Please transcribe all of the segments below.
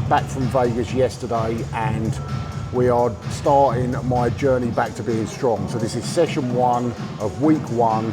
back from Vegas yesterday, and we are starting my journey back to being strong. So this is session 1 of week 1.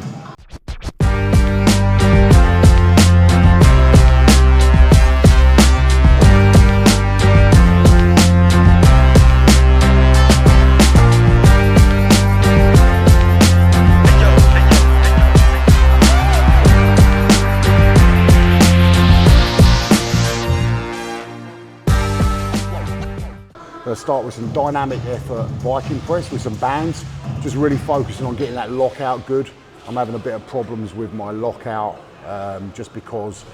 Let's start with some dynamic effort Viking press with some bands, just really focusing on getting that lockout good. I'm having a bit of problems with my lockout just because,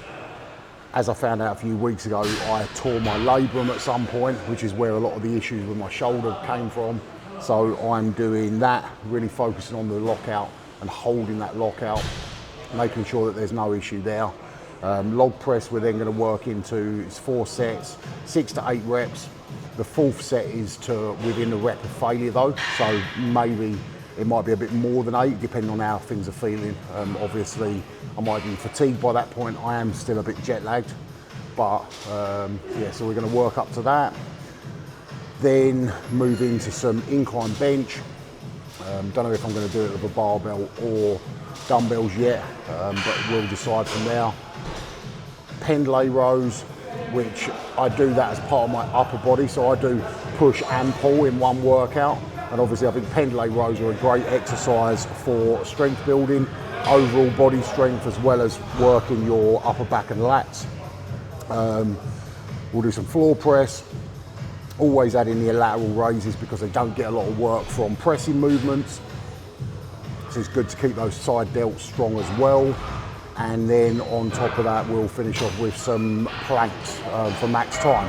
as I found out a few weeks ago, I tore my labrum at some point, which is where a lot of the issues with my shoulder came from. So I'm doing that, really focusing on the lockout and holding that lockout, making sure that there's no issue there. Log press we're then going to work into, it's 4 sets, 6 to 8 reps. The 4th set is to within the rep of failure though, so maybe it might be a bit more than 8 depending on how things are feeling. Obviously I might be fatigued by that point. I am still a bit jet lagged, but yeah, so we're going to work up to that. Then move into some incline bench. Don't know if I'm going to do it with a barbell or dumbbells yet, but we'll decide from there. Pendlay rows, which I do that as part of my upper body, so I do push and pull in one workout. And obviously I think Pendlay rows are a great exercise for strength building, overall body strength, as well as working your upper back and lats. We'll do some floor press, always add in the lateral raises because they don't get a lot of work from pressing movements. So it's good to keep those side delts strong as well. And then on top of that, we'll finish off with some planks for max time.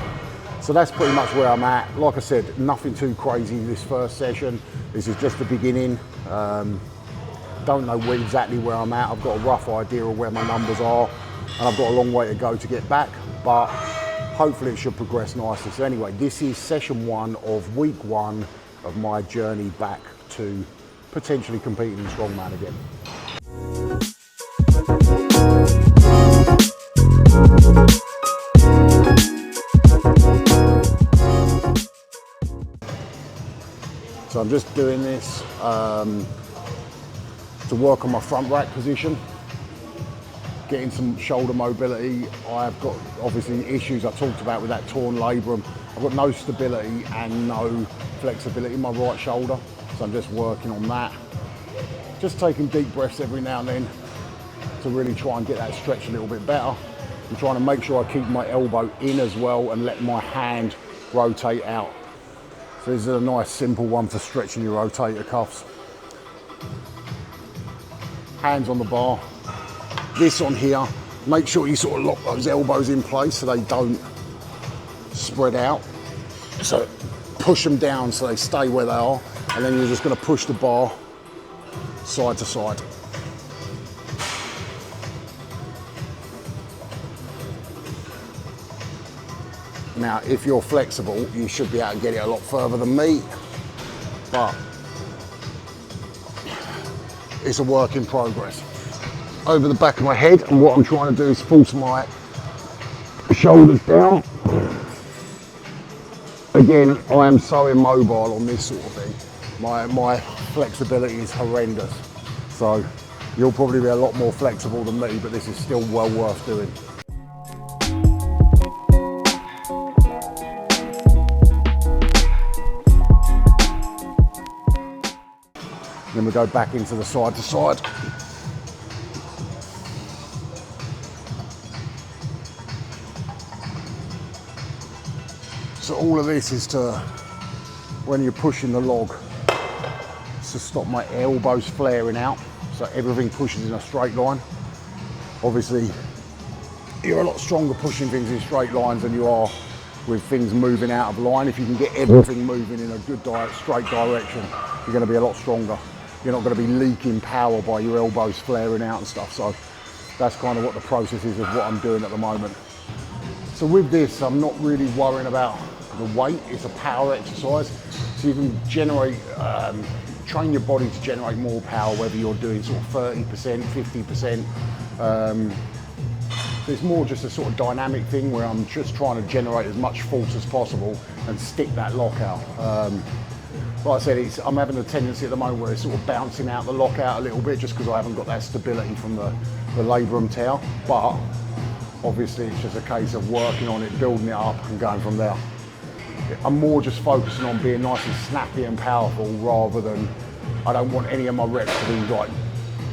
So that's pretty much where I'm at. Like I said, nothing too crazy this first session. This is just the beginning. Don't know exactly where I'm at. I've got a rough idea of where my numbers are, and I've got a long way to go to get back, but hopefully it should progress nicely. So anyway, this is session 1 of week 1 of my journey back to potentially competing in strongman again. So I'm just doing this to work on my front rack position, getting some shoulder mobility. I've got obviously issues I talked about with that torn labrum. I've got no stability and no flexibility in my right shoulder, so I'm just working on that. Just taking deep breaths every now and then to really try and get that stretch a little bit better. I'm trying to make sure I keep my elbow in as well and let my hand rotate out. So this is a nice simple one for stretching your rotator cuffs. Hands on the bar. This on here, make sure you sort of lock those elbows in place so they don't spread out. So push them down so they stay where they are, and then you're just going to push the bar side to side. Now, if you're flexible, you should be able to get it a lot further than me, but it's a work in progress. Over the back of my head, and what I'm trying to do is force my shoulders down. Again, I am so immobile on this sort of thing. My flexibility is horrendous. So you'll probably be a lot more flexible than me, but this is still well worth doing. Then we go back into the side to side. So all of this is to, when you're pushing the log, to stop my elbows flaring out, so everything pushes in a straight line. Obviously, you're a lot stronger pushing things in straight lines than you are with things moving out of line. If you can get everything moving in a good straight direction, you're going to be a lot stronger. You're not going to be leaking power by your elbows flaring out and stuff. So that's kind of what the process is of what I'm doing at the moment. So with this, I'm not really worrying about the weight. It's a power exercise. So you can generate, train your body to generate more power, whether you're doing sort of 30%, 50%. So it's more just a sort of dynamic thing where I'm just trying to generate as much force as possible and stick that lockout. Like I said, I'm having a tendency at the moment where it's sort of bouncing out the lockout a little bit just because I haven't got that stability from the labrum tear. But obviously it's just a case of working on it, building it up and going from there. I'm more just focusing on being nice and snappy and powerful rather than, I don't want any of my reps to be like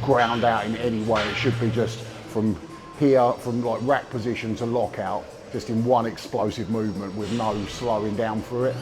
ground out in any way. It should be just from here, from like rack position to lockout, just in one explosive movement with no slowing down through it.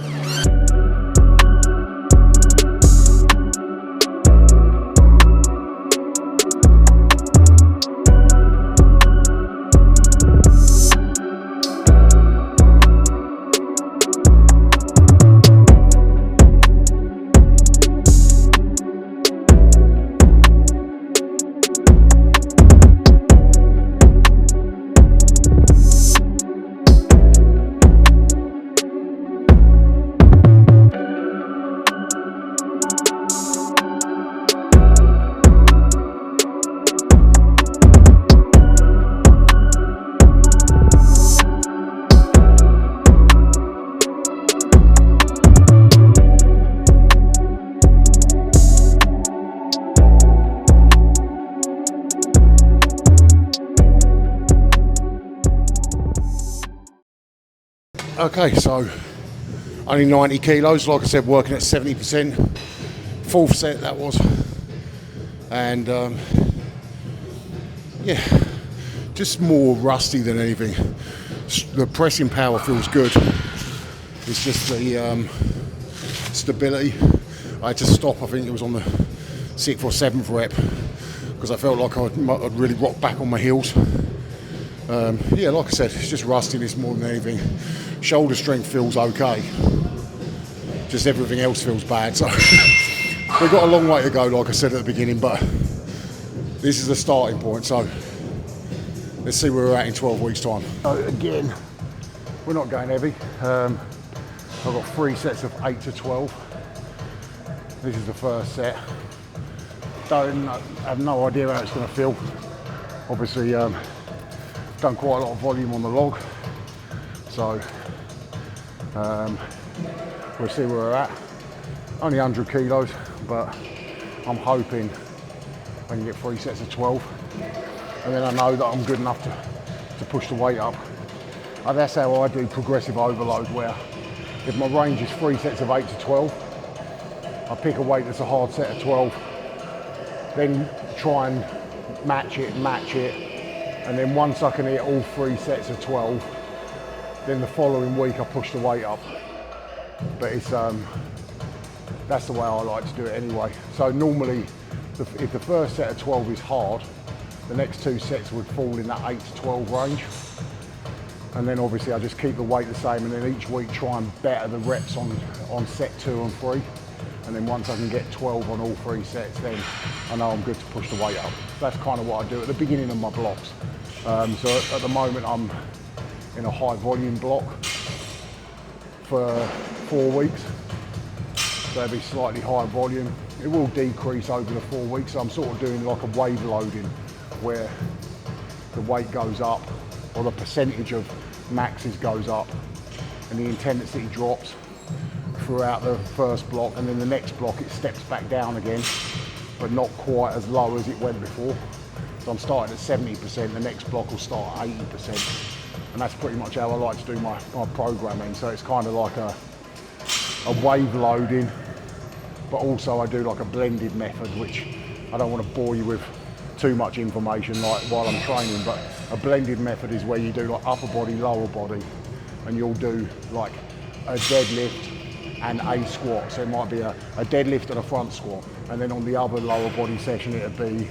Okay, so only 90 kilos, like I said, working at 70%. Fourth set that was. And yeah, just more rusty than anything. The pressing power feels good. It's just the stability. I had to stop, I think it was on the 6th or 7th rep, because I felt like I'd really rocked back on my heels. Yeah, like I said, it's just rustiness more than anything. Shoulder strength feels okay. Just everything else feels bad. So we've got a long way to go, like I said at the beginning, but this is the starting point. So let's see where we're at in 12 weeks' time. So again, we're not going heavy. I've got 3 sets of 8 to 12. This is the first set. Have no idea how it's going to feel. Obviously, done quite a lot of volume on the log, so we'll see where we're at. Only 100 kilos, but I'm hoping I can get 3 sets of 12, and then I know that I'm good enough to push the weight up. And that's how I do progressive overload, where if my range is 3 sets of 8 to 12, I pick a weight that's a hard set of 12, then try and match it, and then once I can hit all 3 sets of 12, then the following week I push the weight up. But it's that's the way I like to do it anyway. So normally, if the first set of 12 is hard, the next 2 sets would fall in that 8 to 12 range. And then obviously I just keep the weight the same, and then each week try and better the reps on set 2 and 3. And then once I can get 12 on all 3 sets, then I know I'm good to push the weight up. That's kind of what I do at the beginning of my blocks. So at the moment I'm in a high volume block for 4 weeks. So it'll be slightly higher volume. It will decrease over the 4 weeks. So I'm sort of doing like a wave loading where the weight goes up, or the percentage of maxes goes up, and the intensity drops throughout the first block, and then the next block it steps back down again, but not quite as low as it went before. So I'm starting at 70%, the next block will start at 80%. And that's pretty much how I like to do my programming. So it's kind of like a wave loading, but also I do like a blended method, which I don't want to bore you with too much information like while I'm training, but a blended method is where you do like upper body, lower body, and you'll do like a deadlift and a squat. So it might be a deadlift and a front squat, and then on the other lower body session it'd be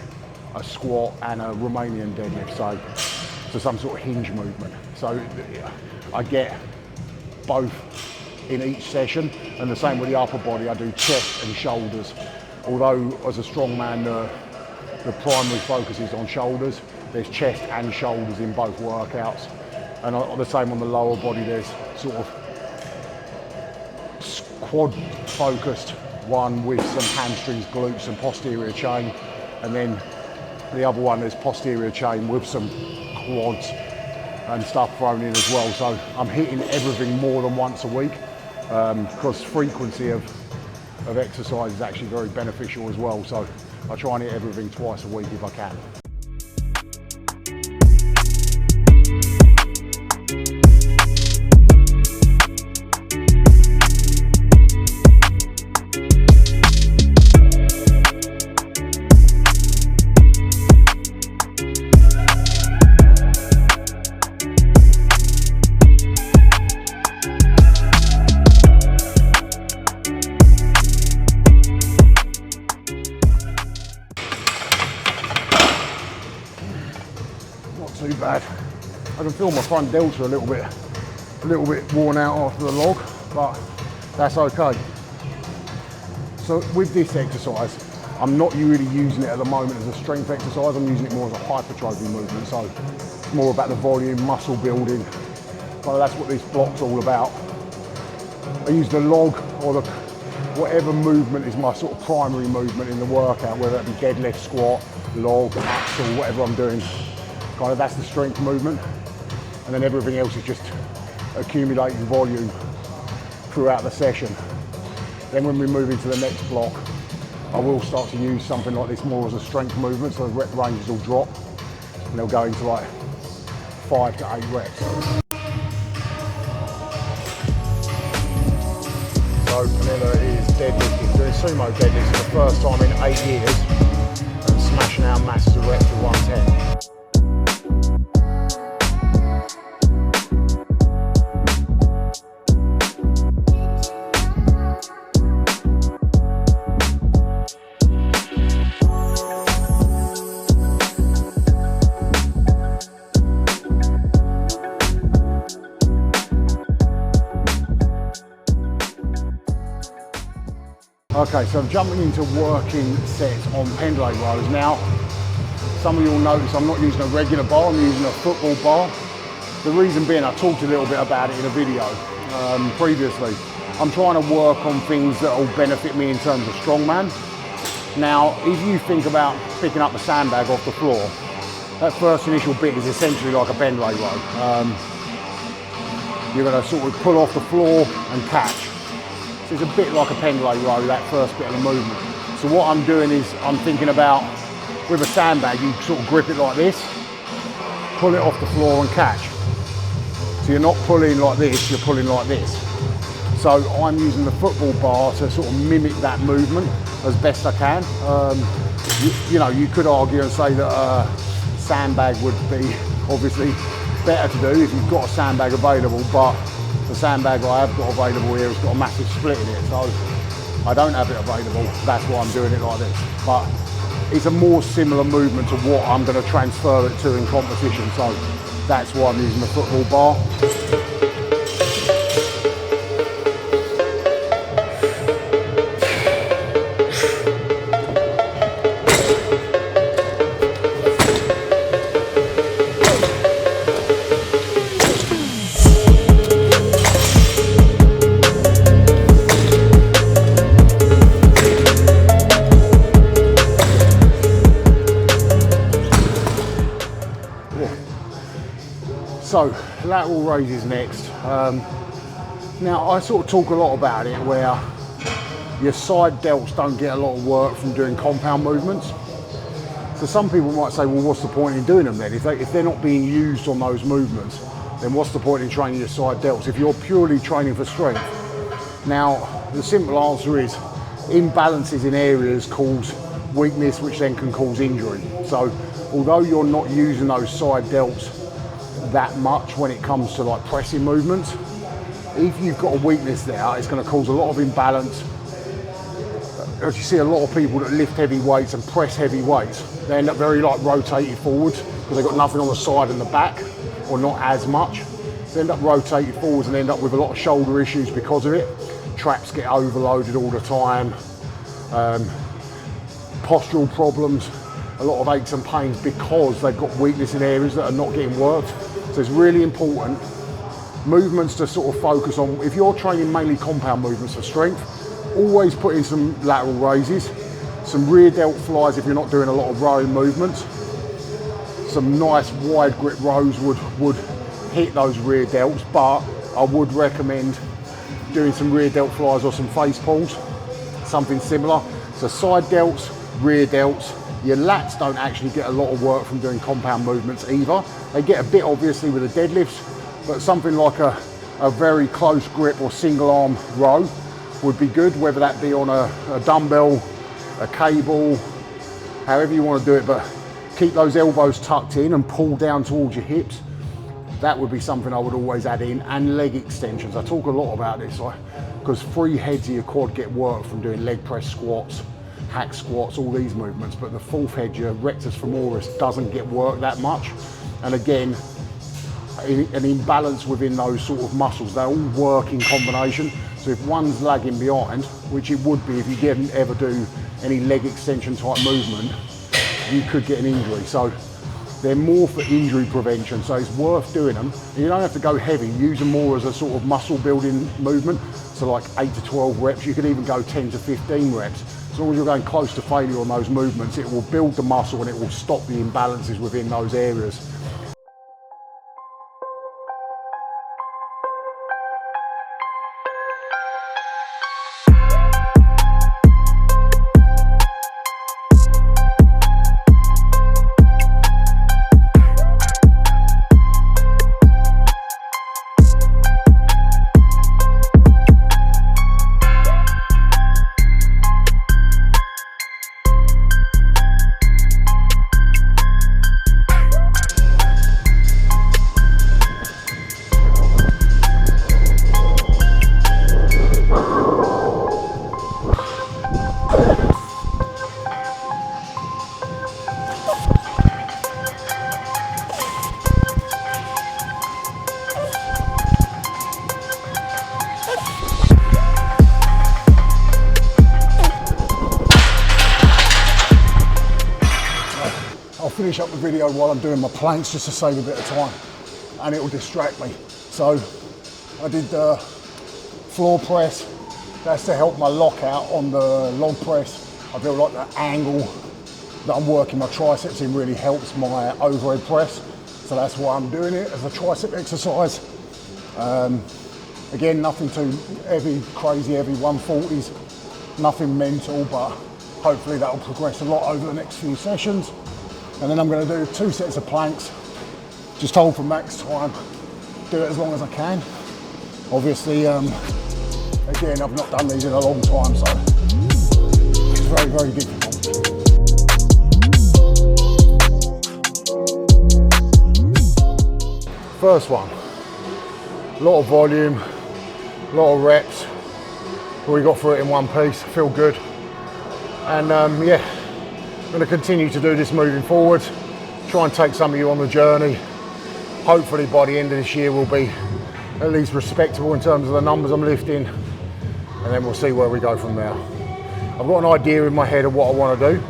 a squat and a Romanian deadlift, so some sort of hinge movement. So I get both in each session, and the same with the upper body. I do chest and shoulders, although as a strongman the primary focus is on shoulders. There's chest and shoulders in both workouts, and the same on the lower body. There's sort of quad focused one with some hamstrings, glutes and posterior chain, and then the other one is posterior chain with some quads and stuff thrown in as well. So I'm hitting everything more than once a week, because frequency of exercise is actually very beneficial as well. So I try and hit everything twice a week if I can. Too bad. I can feel my front delta a little bit worn out after the log, but that's okay. So with this exercise, I'm not really using it at the moment as a strength exercise. I'm using it more as a hypertrophy movement. So it's more about the volume, muscle building. So that's what this block's all about. I use the log or the whatever movement is my sort of primary movement in the workout, whether it be deadlift, squat, log, axle, whatever I'm doing. Kind of that's the strength movement, and then everything else is just accumulating volume throughout the session. Then when we move into the next block, I will start to use something like this more as a strength movement, so the rep ranges will drop and they'll go into like 5 to 8 reps. So Vanilla is deadlifting, doing sumo deadlifts for the first time in 8 years and smashing out massive reps with 110. Okay, so I'm jumping into working sets on Pendlay rows. Now, some of you will notice I'm not using a regular bar, I'm using a football bar. The reason being, I talked a little bit about it in a video previously. I'm trying to work on things that will benefit me in terms of strongman. Now, if you think about picking up a sandbag off the floor, that first initial bit is essentially like a Pendlay row. You're going to sort of pull off the floor and catch. So it's a bit like a Pendlay row, that first bit of the movement. So what I'm doing is I'm thinking about, with a sandbag, you sort of grip it like this, pull it off the floor and catch. So you're not pulling like this, you're pulling like this. So I'm using the football bar to sort of mimic that movement as best I can. You know, you could argue and say that a sandbag would be obviously better to do if you've got a sandbag available, but the sandbag I have got available here has got a massive split in it, so I don't have it available. That's why I'm doing it like this. But it's a more similar movement to what I'm going to transfer it to in competition, so that's why I'm using the football bar. So lateral raises next. Now I sort of talk a lot about it where your side delts don't get a lot of work from doing compound movements. So some people might say, well, what's the point in doing them then? If they're not being used on those movements, then what's the point in training your side delts if you're purely training for strength? Now, the simple answer is imbalances in areas cause weakness, which then can cause injury. So although you're not using those side delts that much when it comes to like pressing movements, if you've got a weakness there, it's going to cause a lot of imbalance. As you see a lot of people that lift heavy weights and press heavy weights, they end up very like rotated forwards because they've got nothing on the side and the back, or not as much. So they end up rotated forwards and end up with a lot of shoulder issues because of it. Traps get overloaded all the time, postural problems, a lot of aches and pains because they've got weakness in areas that are not getting worked. So it's really important movements to sort of focus on. If you're training mainly compound movements for strength, always put in some lateral raises, some rear delt flies if you're not doing a lot of rowing movements. Some nice wide grip rows would hit those rear delts, but I would recommend doing some rear delt flies or some face pulls, something similar. So side delts, rear delts. Your lats don't actually get a lot of work from doing compound movements either. They get a bit obviously with the deadlifts, but something like a very close grip or single arm row would be good, whether that be on a dumbbell, a cable, however you want to do it, but keep those elbows tucked in and pull down towards your hips. That would be something I would always add in, and leg extensions. I talk a lot about this because 3 heads of your quad get work from doing leg press squats, hack squats, all these movements, but the 4th head, your rectus femoris, doesn't get work that much. And again, an imbalance within those sort of muscles, they all work in combination. So if one's lagging behind, which it would be if you didn't ever do any leg extension type movement, you could get an injury. So they're more for injury prevention, so it's worth doing them. You don't have to go heavy, use them more as a sort of muscle building movement. So like 8 to 12 reps, you could even go 10 to 15 reps. As long as you're going close to failure on those movements, it will build the muscle and it will stop the imbalances within those areas. I'll finish up the video while I'm doing my planks just to save a bit of time, and it will distract me. So I did the floor press. That's to help my lockout on the log press. I feel like the angle that I'm working my triceps in really helps my overhead press. So that's why I'm doing it as a tricep exercise. Again, nothing too heavy, crazy heavy 140s, nothing mental, but hopefully that'll progress a lot over the next few sessions. And then I'm going to do 2 sets of planks, just hold for max time, do it as long as I can. Obviously, again, I've not done these in a long time, so it's very, very difficult. First one, a lot of volume, a lot of reps. We got through it in one piece, feel good. And yeah, I'm going to continue to do this moving forward, try and take some of you on the journey. Hopefully by the end of this year we'll be at least respectable in terms of the numbers I'm lifting, and then we'll see where we go from there. I've got an idea in my head of what I want to do.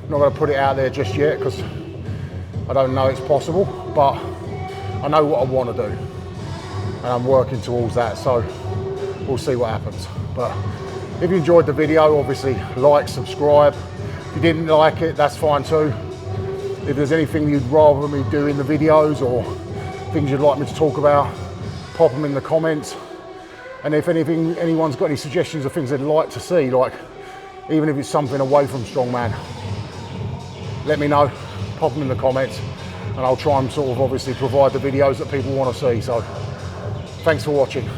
I'm not going to put it out there just yet because I don't know it's possible, but I know what I want to do and I'm working towards that, so we'll see what happens. But if you enjoyed the video, obviously like, subscribe. If you didn't like it, that's fine too. If there's anything you'd rather me do in the videos or things you'd like me to talk about, pop them in the comments. And if anyone's got any suggestions of things they'd like to see, like even if it's something away from strongman, let me know, pop them in the comments, and I'll try and sort of obviously provide the videos that people want to see. So thanks for watching.